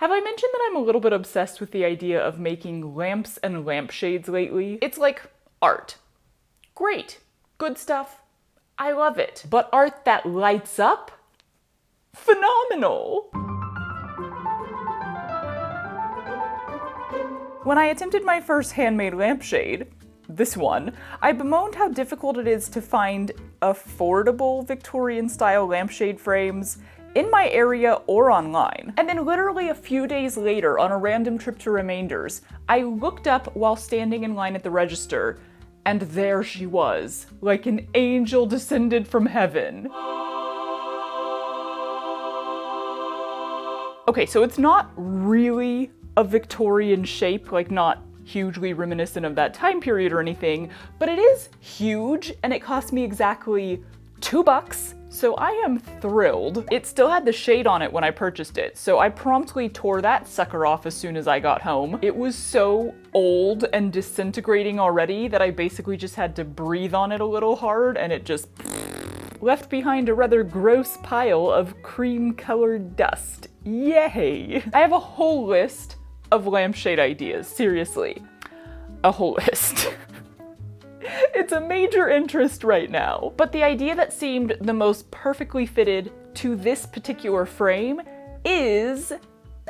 Have I mentioned that I'm a little bit obsessed with the idea of making lamps and lampshades lately? It's like art. Great. Good stuff. I love it. But art that lights up? Phenomenal! When I attempted my first handmade lampshade, this one, I bemoaned how difficult it is to find affordable Victorian-style lampshade frames in my area or online. And then literally a few days later, on a random trip to Remainders, I looked up while standing in line at the register, and there she was, like an angel descended from heaven. Okay, so it's not really a Victorian shape, like not hugely reminiscent of that time period or anything, but it is huge and it cost me exactly $2, so I am thrilled. It still had the shade on it when I purchased it, so I promptly tore that sucker off as soon as I got home. It was so old and disintegrating already that I basically just had to breathe on it a little hard and it just left behind a rather gross pile of cream-colored dust. Yay! I have a whole list of lampshade ideas, seriously. A whole list. It's a major interest right now. But the idea that seemed the most perfectly fitted to this particular frame is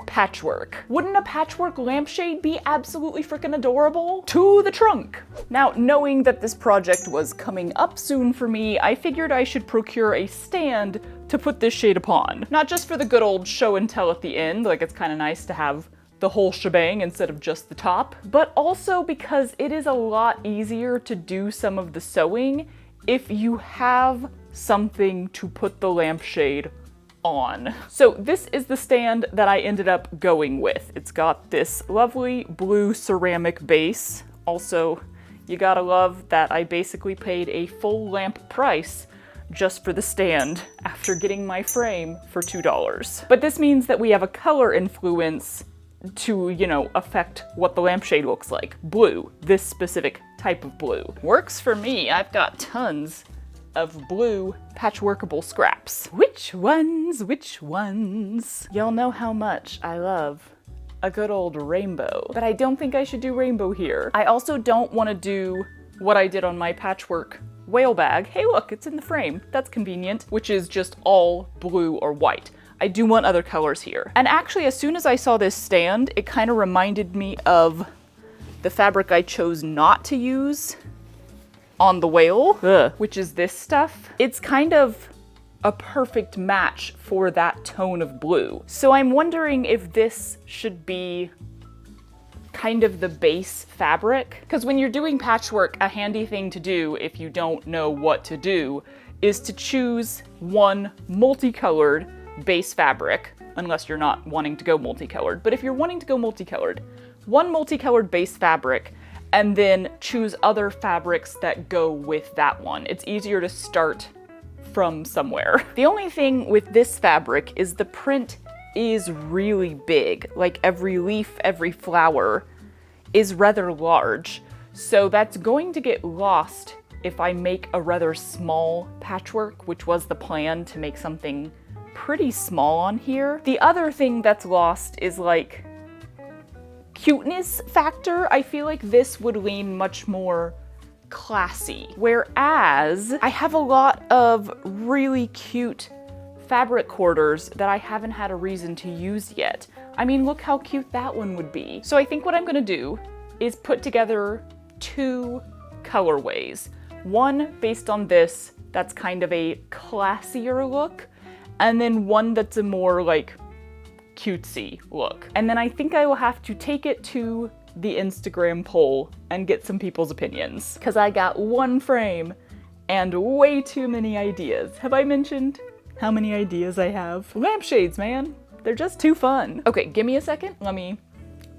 patchwork. Wouldn't a patchwork lampshade be absolutely freaking adorable? To the trunk! Now, knowing that this project was coming up soon for me, I figured I should procure a stand to put this shade upon. Not just for the good old show and tell at the end, like it's kind of nice to have the whole shebang instead of just the top, but also because it is a lot easier to do some of the sewing if you have something to put the lampshade on. So this is the stand that I ended up going with. It's got this lovely blue ceramic base. Also, you gotta love that I basically paid a full lamp price just for the stand after getting my frame for $2. But this means that we have a color influence to, you know, affect what the lampshade looks like. Blue, this specific type of blue. Works for me. I've got tons of blue patchworkable scraps. Which ones? Which ones? Y'all know how much I love a good old rainbow, but I don't think I should do rainbow here. I also don't want to do what I did on my patchwork whale bag. Hey look, it's in the frame. That's convenient, which is just all blue or white. I do want other colors here. And actually, as soon as I saw this stand, it kind of reminded me of the fabric I chose not to use on the whale, which is this stuff. It's kind of a perfect match for that tone of blue. So I'm wondering if this should be kind of the base fabric. Because when you're doing patchwork, a handy thing to do if you don't know what to do is to choose one multicolored base fabric, unless you're not wanting to go multicolored. But if you're wanting to go multicolored, one multicolored base fabric, and then choose other fabrics that go with that one. It's easier to start from somewhere. The only thing with this fabric is the print is really big. Like every leaf, every flower is rather large. So that's going to get lost if I make a rather small patchwork, which was the plan, to make something pretty small on here. The other thing that's lost is like cuteness factor. I feel like this would lean much more classy, whereas I have a lot of really cute fabric quarters that I haven't had a reason to use yet. I mean, look how cute that one would be. So I think what I'm gonna do is put together two colorways. One based on this, that's kind of a classier look, and then one that's a more like cutesy look. And then I think I will have to take it to the Instagram poll and get some people's opinions, because I got one frame and way too many ideas. Have I mentioned how many ideas I have? Lampshades, man. They're just too fun. Okay, give me a second. Let me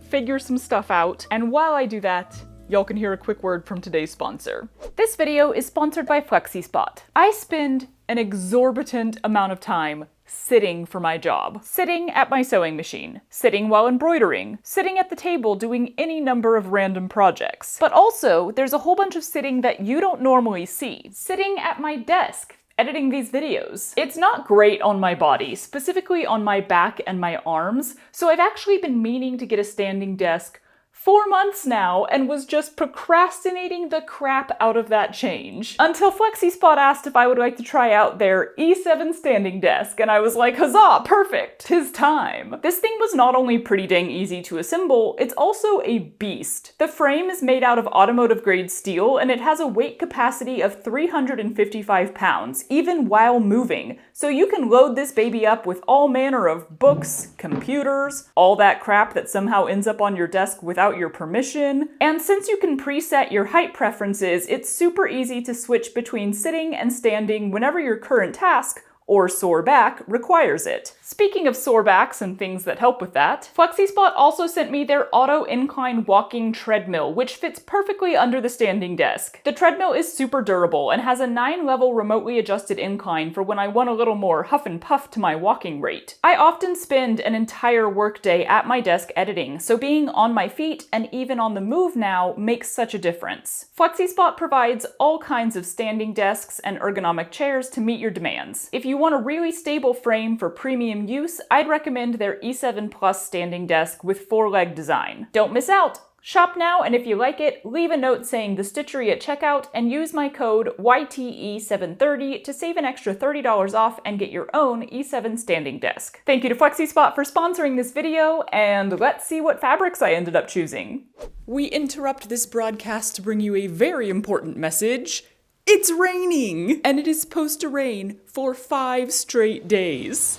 figure some stuff out. And while I do that, y'all can hear a quick word from today's sponsor. This video is sponsored by FlexiSpot. I spend an exorbitant amount of time sitting for my job. Sitting at my sewing machine, sitting while embroidering, sitting at the table doing any number of random projects. But also, there's a whole bunch of sitting that you don't normally see. Sitting at my desk editing these videos. It's not great on my body, specifically on my back and my arms, so I've actually been meaning to get a standing desk 4 months now and was just procrastinating the crap out of that change. Until FlexiSpot asked if I would like to try out their E7 standing desk, and I was like, huzzah, perfect, 'tis time. This thing was not only pretty dang easy to assemble, it's also a beast. The frame is made out of automotive grade steel and it has a weight capacity of 355 pounds, even while moving. So you can load this baby up with all manner of books, computers, all that crap that somehow ends up on your desk without your permission. And since you can preset your height preferences, it's super easy to switch between sitting and standing whenever your current task or sore back requires it. Speaking of sore backs and things that help with that, FlexiSpot also sent me their auto incline walking treadmill, which fits perfectly under the standing desk. The treadmill is super durable and has a 9-level remotely adjusted incline for when I want a little more huff and puff to my walking rate. I often spend an entire workday at my desk editing, so being on my feet and even on the move now makes such a difference. FlexiSpot provides all kinds of standing desks and ergonomic chairs to meet your demands. If you want a really stable frame for premium use, I'd recommend their E7 Plus standing desk with 4-leg design. Don't miss out! Shop now, and if you like it, leave a note saying the Stitchery at checkout and use my code YTE730 to save an extra $30 off and get your own E7 standing desk. Thank you to FlexiSpot for sponsoring this video, and let's see what fabrics I ended up choosing. We interrupt this broadcast to bring you a very important message. It's raining! And it is supposed to rain for 5 straight days.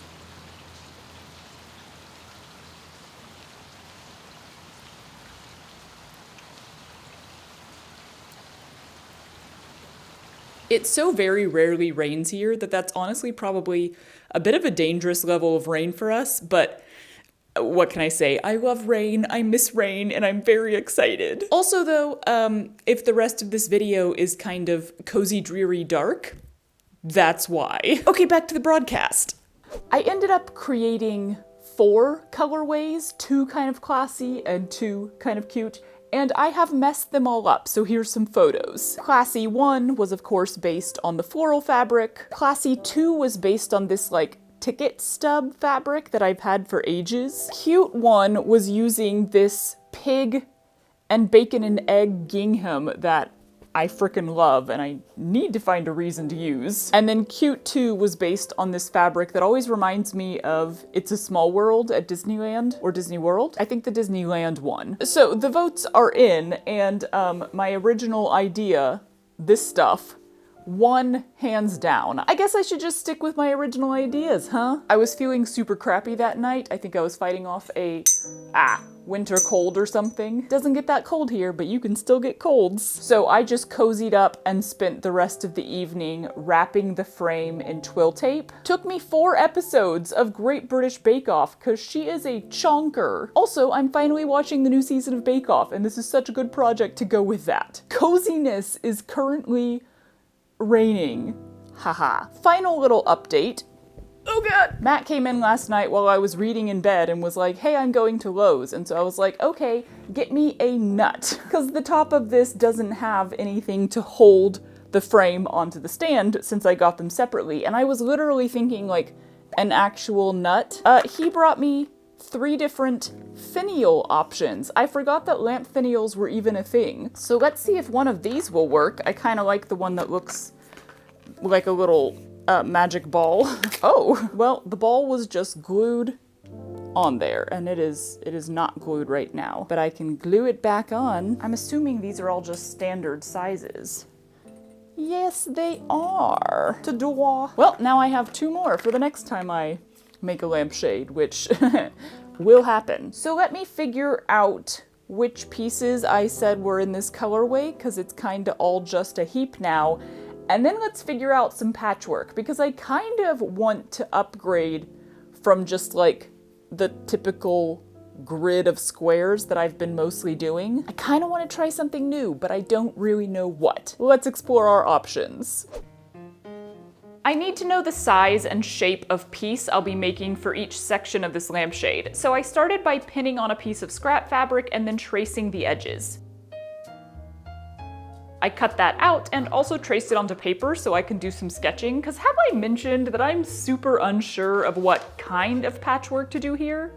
It so very rarely rains here that that's honestly probably a bit of a dangerous level of rain for us, but what can I say? I love rain, I miss rain, and I'm very excited. Also though, if the rest of this video is kind of cozy, dreary, dark, that's why. Okay, back to the broadcast. I ended up creating 4 colorways, 2 kind of classy and 2 kind of cute, and I have messed them all up, so here's some photos. Classy 1 was of course based on the floral fabric. Classy 2 was based on this like ticket stub fabric that I've had for ages. Cute 1 was using this pig and bacon and egg gingham that I frickin' love and I need to find a reason to use. And then Cute 2 was based on this fabric that always reminds me of It's a Small World at Disneyland or Disney World. I think the Disneyland one. So the votes are in, and my original idea, this stuff, won hands down. I guess I should just stick with my original ideas, huh? I was feeling super crappy that night. I think I was fighting off a winter cold or something. Doesn't get that cold here, but you can still get colds. So I just cozied up and spent the rest of the evening wrapping the frame in twill tape. Took me 4 episodes of Great British Bake Off because she is a chonker. Also, I'm finally watching the new season of Bake Off, and this is such a good project to go with that. Coziness is currently raining. Haha. Final little update. Oh god! Matt came in last night while I was reading in bed and was like, hey, I'm going to Lowe's. And so I was like, okay, get me a nut. Because the top of this doesn't have anything to hold the frame onto the stand since I got them separately. And I was literally thinking like an actual nut. He brought me 3 different finial options. I forgot that lamp finials were even a thing. So let's see if one of these will work. I kind of like the one that looks like a little magic ball. Oh, well, the ball was just glued on there, and it is not glued right now, but I can glue it back on. I'm assuming these are all just standard sizes. Yes, they are. Ta-da. Well, now I have 2 more for the next time I make a lampshade, which will happen. So let me figure out which pieces I said were in this colorway, because it's kind of all just a heap now. And then let's figure out some patchwork, because I kind of want to upgrade from just like the typical grid of squares that I've been mostly doing. I kind of want to try something new, but I don't really know what. Let's explore our options. I need to know the size and shape of piece I'll be making for each section of this lampshade, so I started by pinning on a piece of scrap fabric and then tracing the edges. I cut that out and also traced it onto paper so I can do some sketching, because have I mentioned that I'm super unsure of what kind of patchwork to do here?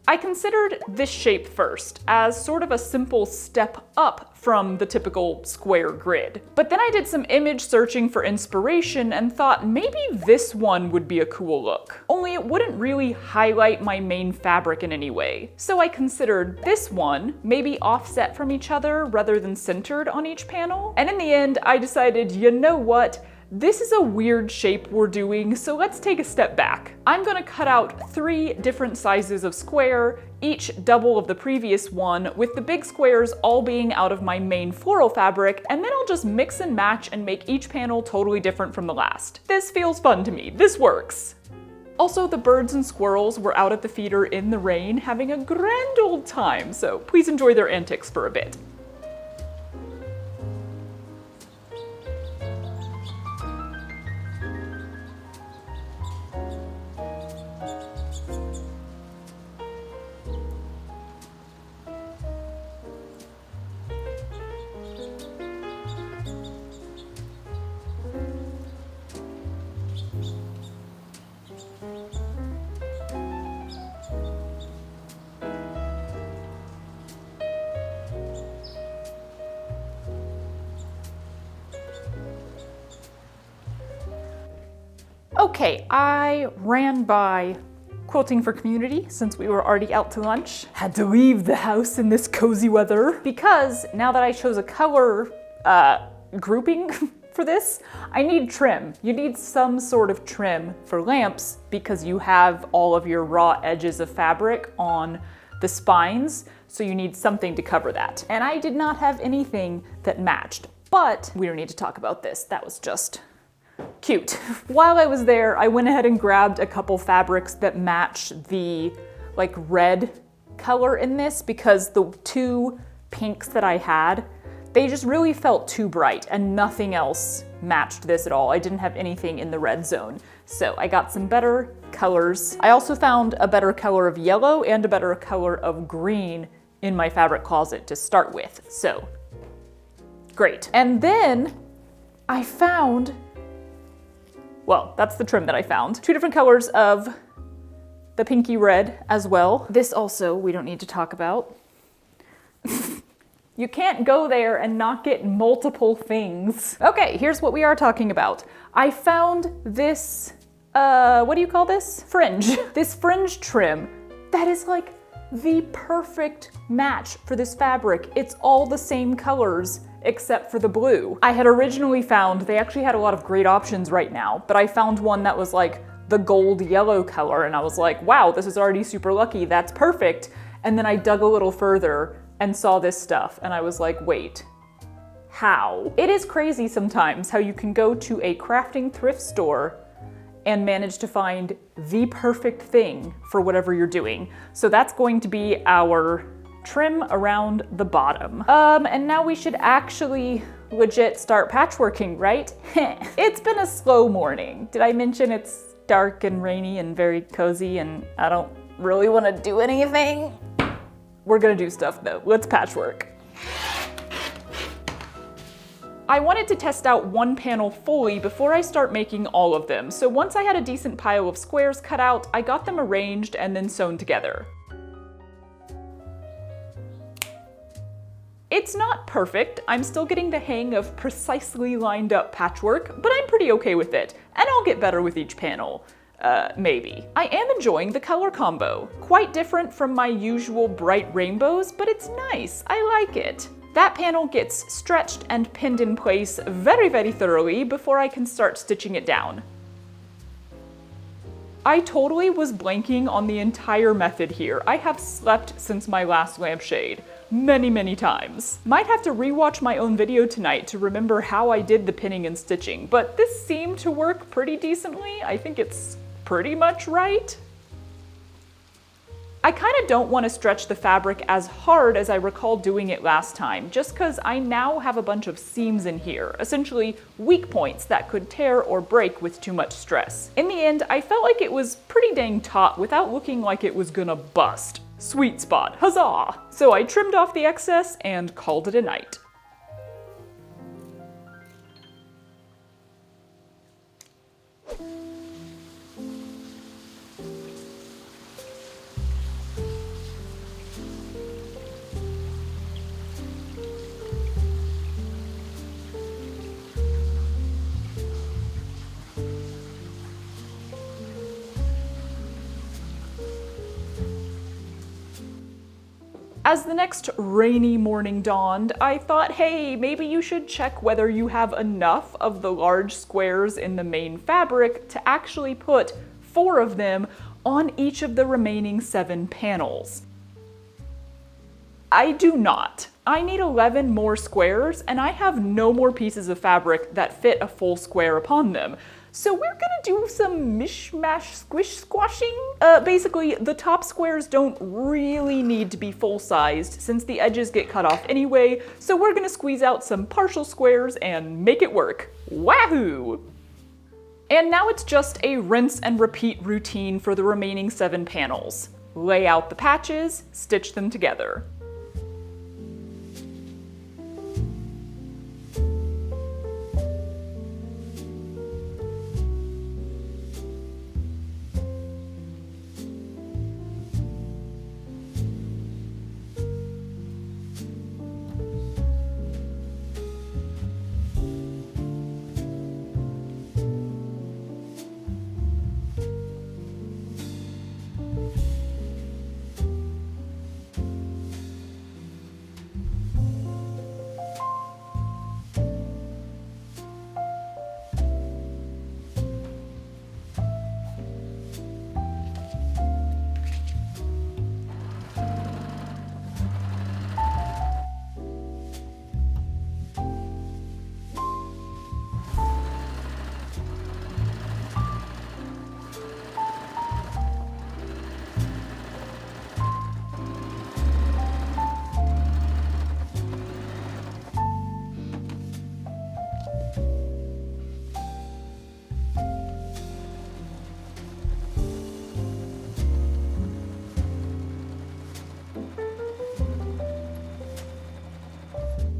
I considered this shape first, as sort of a simple step up from the typical square grid. But then I did some image searching for inspiration and thought maybe this one would be a cool look. Only it wouldn't really highlight my main fabric in any way. So I considered this one maybe offset from each other rather than centered on each panel. And in the end, I decided, you know what? This is a weird shape we're doing, so let's take a step back. I'm gonna cut out 3 different sizes of square, each double of the previous one, with the big squares all being out of my main floral fabric, and then I'll just mix and match and make each panel totally different from the last. This feels fun to me, this works. Also, the birds and squirrels were out at the feeder in the rain having a grand old time, so please enjoy their antics for a bit. Okay, I ran by Quilting for Community since we were already out to lunch. Had to leave the house in this cozy weather because now that I chose a color grouping for this, I need trim. You need some sort of trim for lamps because you have all of your raw edges of fabric on the spines, so you need something to cover that. And I did not have anything that matched, but we don't need to talk about this. That was just cute. While I was there, I went ahead and grabbed a couple fabrics that match the like red color in this because the 2 pinks that I had, they just really felt too bright and nothing else matched this at all. I didn't have anything in the red zone. So I got some better colors. I also found a better color of yellow and a better color of green in my fabric closet to start with. So great. And then I found, well, that's the trim that I found. 2 different colors of the pinky red as well. This also, we don't need to talk about. You can't go there and not get multiple things. Okay, here's what we are talking about. I found this, what do you call this? Fringe. This fringe trim that is like the perfect match for this fabric. It's all the same colors except for the blue. I had originally found, they actually had a lot of great options right now, but I found one that was like the gold yellow color and I was like, wow, this is already super lucky, that's perfect. And then I dug a little further and saw this stuff and I was like, wait, how? It is crazy sometimes how you can go to a crafting thrift store and manage to find the perfect thing for whatever you're doing. So that's going to be our trim around the bottom. And now we should actually legit start patchworking, right? It's been a slow morning. Did I mention it's dark and rainy and very cozy and I don't really want to do anything? We're gonna do stuff though. Let's patchwork. I wanted to test out one panel fully before I start making all of them. So once I had a decent pile of squares cut out, I got them arranged and then sewn together. It's not perfect. I'm still getting the hang of precisely lined up patchwork, but I'm pretty okay with it. And I'll get better with each panel. Maybe. I am enjoying the color combo. Quite different from my usual bright rainbows, but it's nice. I like it. That panel gets stretched and pinned in place very, very thoroughly before I can start stitching it down. I totally was blanking on the entire method here. I have slept since my last lampshade. Many, many times. Might have to rewatch my own video tonight to remember how I did the pinning and stitching, but this seemed to work pretty decently. I think it's pretty much right. I kind of don't want to stretch the fabric as hard as I recall doing it last time, just because I now have a bunch of seams in here, essentially weak points that could tear or break with too much stress. In the end, I felt like it was pretty dang taut without looking like it was gonna bust. Sweet spot, huzzah! So I trimmed off the excess and called it a night. As the next rainy morning dawned, I thought, hey, maybe you should check whether you have enough of the large squares in the main fabric to actually put 4 of them on each of the remaining 7 panels. I do not. I need 11 more squares, and I have no more pieces of fabric that fit a full square upon them. So we're gonna do some mishmash squish squashing. Basically, the top squares don't really need to be full-sized since the edges get cut off anyway, so we're gonna squeeze out some partial squares and make it work. Wahoo! And now it's just a rinse and repeat routine for the remaining 7 panels. Lay out the patches, stitch them together.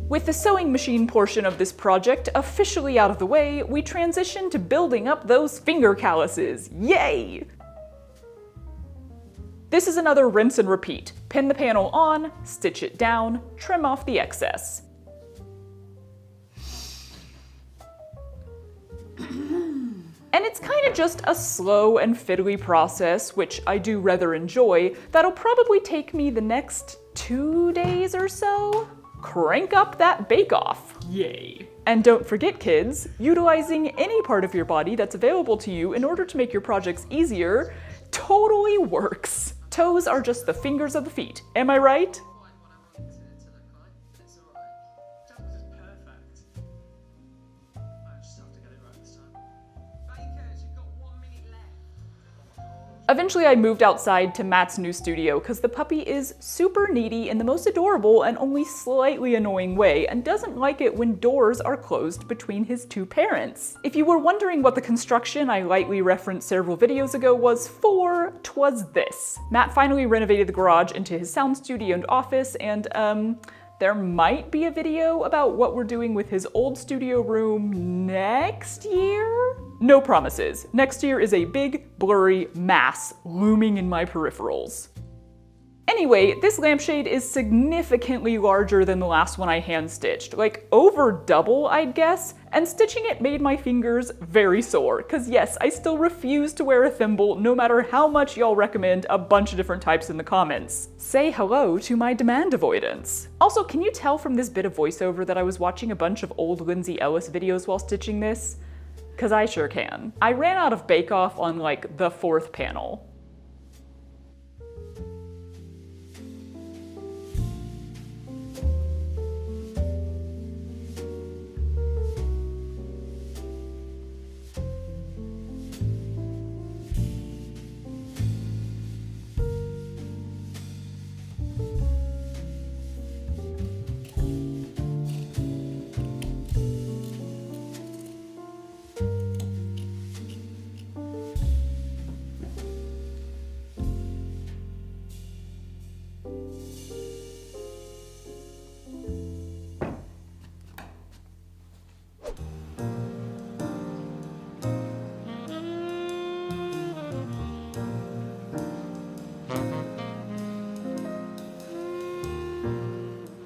With the sewing machine portion of this project officially out of the way, we transition to building up those finger calluses. Yay! This is another rinse and repeat. Pin the panel on, stitch it down, trim off the excess. And it's kind of just a slow and fiddly process, which I do rather enjoy, that'll probably take me the next 2 days or so. Crank up that bake-off. Yay. And don't forget, kids, utilizing any part of your body that's available to you in order to make your projects easier totally works. Toes are just the fingers of the feet. Am I right? Eventually I moved outside to Matt's new studio because the puppy is super needy in the most adorable and only slightly annoying way and doesn't like it when doors are closed between his 2 parents. If you were wondering what the construction I lightly referenced several videos ago was for, 'twas this. Matt finally renovated the garage into his sound studio and office, and there might be a video about what we're doing with his old studio room next year? No promises. Next year is a big, blurry mass looming in my peripherals. Anyway, this lampshade is significantly larger than the last one I hand-stitched, like over double, I'd guess, and stitching it made my fingers very sore, cause yes, I still refuse to wear a thimble no matter how much y'all recommend a bunch of different types in the comments. Say hello to my demand avoidance. Also, can you tell from this bit of voiceover that I was watching a bunch of old Lindsay Ellis videos while stitching this? Cause I sure can. I ran out of bake-off on like the 4th panel.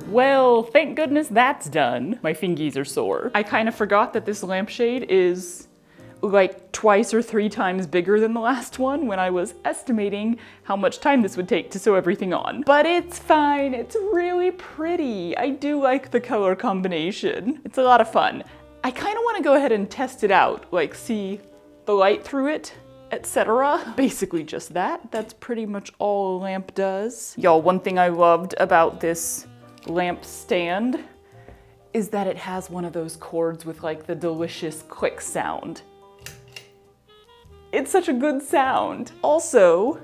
Well, thank goodness that's done. My fingies are sore. I kind of forgot that this lampshade is like twice or 3 times bigger than the last one when I was estimating how much time this would take to sew everything on. But it's fine, it's really pretty. I do like the color combination. It's a lot of fun. I kind of want to go ahead and test it out, like see the light through it, etc. Basically just that. That's pretty much all a lamp does. Y'all, one thing I loved about this lamp stand is that it has one of those cords with like the delicious click sound. It's such a good sound. Also,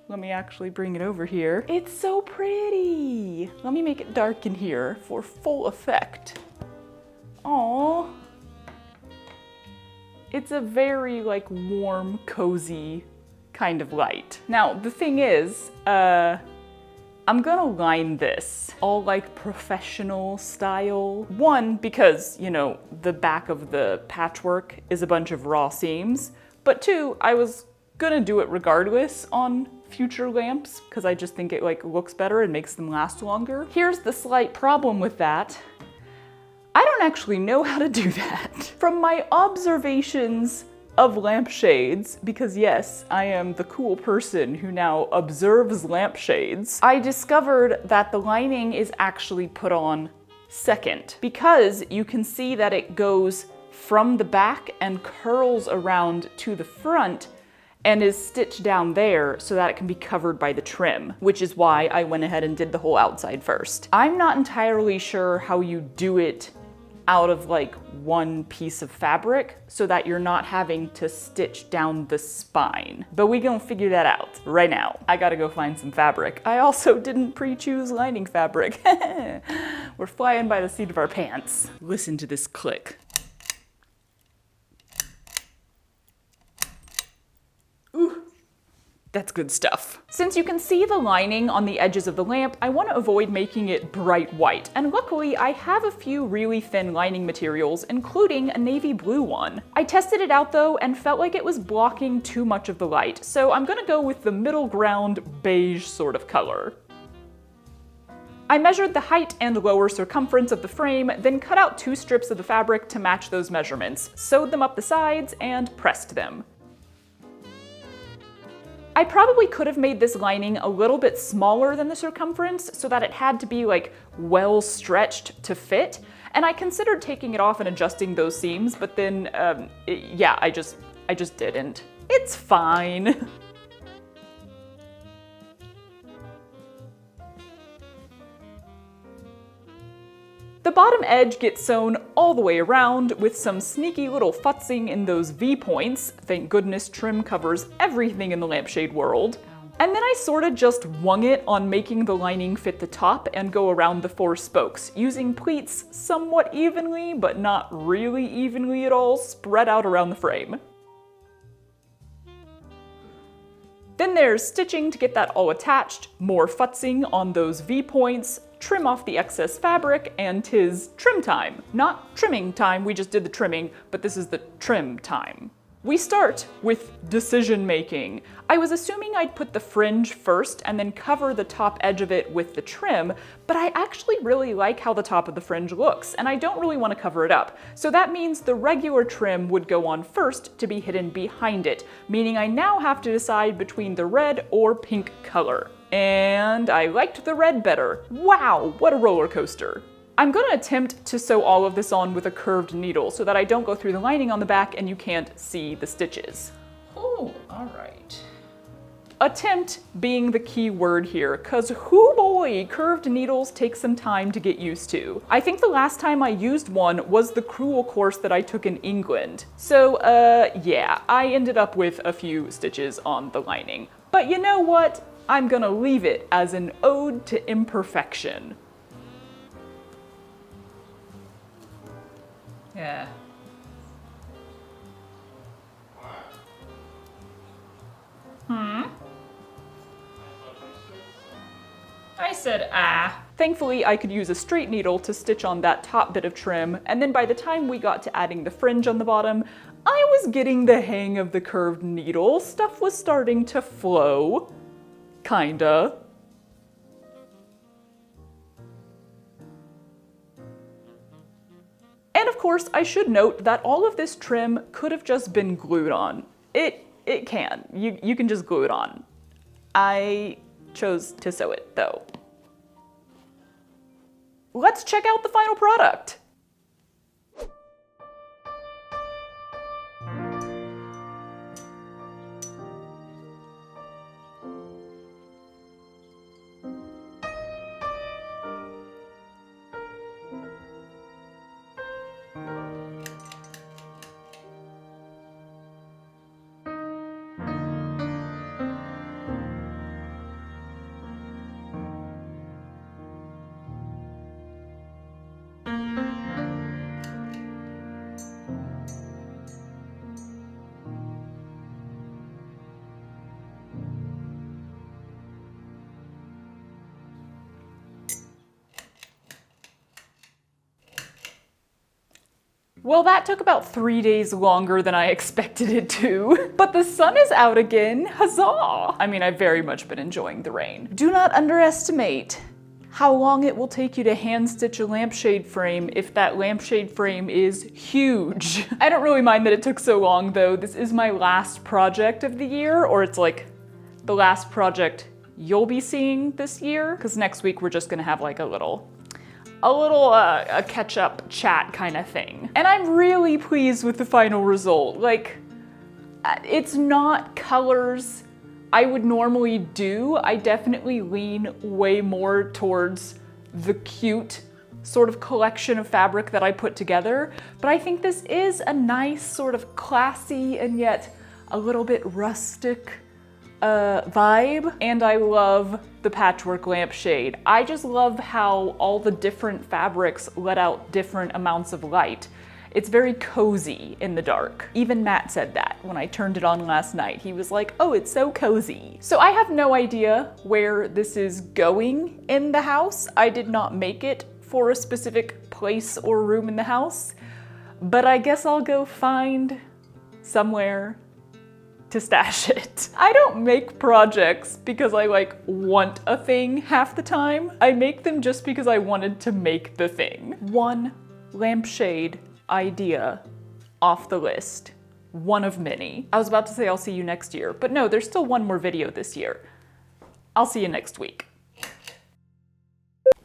let me actually bring it over here. It's so pretty. Let me make it dark in here for full effect. Aww. It's a very like warm, cozy kind of light. Now, the thing is, I'm gonna line this all like professional style. One, because, you know, the back of the patchwork is a bunch of raw seams. But two, I was gonna do it regardless on future lamps because I just think it like looks better and makes them last longer. Here's the slight problem with that. I don't actually know how to do that. From my observations of lampshades, because yes, I am the cool person who now observes lampshades, I discovered that the lining is actually put on second because you can see that it goes from the back and curls around to the front and is stitched down there so that it can be covered by the trim, which is why I went ahead and did the whole outside first. I'm not entirely sure how you do it out of like one piece of fabric so that you're not having to stitch down the spine. But we gonna figure that out right now. I gotta go find some fabric. I also didn't pre-choose lining fabric. We're flying by the seat of our pants. Listen to this click. Ooh. That's good stuff. Since you can see the lining on the edges of the lamp, I want to avoid making it bright white. And luckily, I have a few really thin lining materials, including a navy blue one. I tested it out though and felt like it was blocking too much of the light, so I'm gonna go with the middle ground beige sort of color. I measured the height and lower circumference of the frame, then cut out 2 strips of the fabric to match those measurements, sewed them up the sides, and pressed them. I probably could have made this lining a little bit smaller than the circumference so that it had to be like well stretched to fit, and I considered taking it off and adjusting those seams, but then, yeah, I just didn't. It's fine. The bottom edge gets sewn all the way around with some sneaky little futzing in those V-points. Thank goodness trim covers everything in the lampshade world. And then I sorta just wung it on making the lining fit the top and go around the 4 spokes, using pleats somewhat evenly, but not really evenly at all, spread out around the frame. Then there's stitching to get that all attached, more futzing on those V-points, trim off the excess fabric, and 'tis trim time. Not trimming time, we just did the trimming, but this is the trim time. We start with decision making. I was assuming I'd put the fringe first and then cover the top edge of it with the trim, but I actually really like how the top of the fringe looks, and I don't really want to cover it up. So that means the regular trim would go on first to be hidden behind it, meaning I now have to decide between the red or pink color. And I liked the red better. Wow, what a roller coaster. I'm gonna attempt to sew all of this on with a curved needle so that I don't go through the lining on the back and you can't see the stitches. Oh, all right. Attempt being the key word here, cause hoo boy, curved needles take some time to get used to. I think the last time I used one was the cruel course that I took in England. So, yeah, I ended up with a few stitches on the lining. But you know what? I'm gonna leave it as an ode to imperfection. Yeah. I said, ah. Thankfully, I could use a straight needle to stitch on that top bit of trim, and then by the time we got to adding the fringe on the bottom, I was getting the hang of the curved needle. Stuff was starting to flow. Kinda. And of course, I should note that all of this trim could have just been glued on. It can. You can just glue it on. I chose to sew it though. Let's check out the final product. Well, that took about 3 days longer than I expected it to. But the sun is out again, huzzah! I mean, I've very much been enjoying the rain. Do not underestimate how long it will take you to hand stitch a lampshade frame if that lampshade frame is huge. I don't really mind that it took so long though. This is my last project of the year, or it's like the last project you'll be seeing this year, because next week we're just gonna have like a little catch-up chat kind of thing. And I'm really pleased with the final result. Like, it's not colors I would normally do. I definitely lean way more towards the cute sort of collection of fabric that I put together, but I think this is a nice sort of classy and yet a little bit rustic vibe, and I love the patchwork lampshade. I just love how all the different fabrics let out different amounts of light. It's very cozy in the dark. Even Matt said that when I turned it on last night. He was like, oh, it's so cozy. So I have no idea where this is going in the house. I did not make it for a specific place or room in the house, but I guess I'll go find somewhere to stash it. I don't make projects because I like want a thing half the time. I make them just because I wanted to make the thing. One lampshade idea off the list. One of many. I was about to say I'll see you next year, but no, there's still one more video this year. I'll see you next week.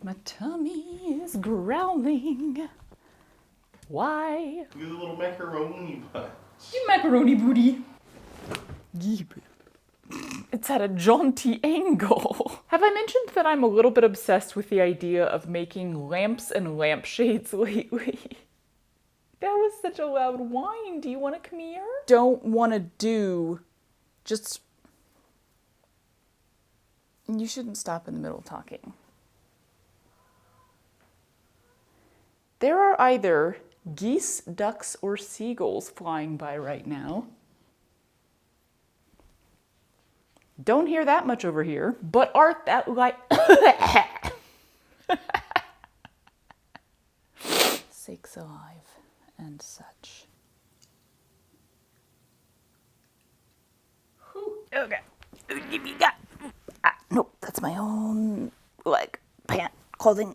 My tummy is growling. Why? You're the little macaroni butt. You macaroni booty. It's at a jaunty angle. Have I mentioned that I'm a little bit obsessed with the idea of making lamps and lampshades lately? That was such a loud whine. Do you want to come here? Don't want to do just... You shouldn't stop in the middle talking. There are either geese, ducks, or seagulls flying by right now. Don't hear that much over here, but art that like sakes alive and such. Okay. Nope, that's my own like pant clothing.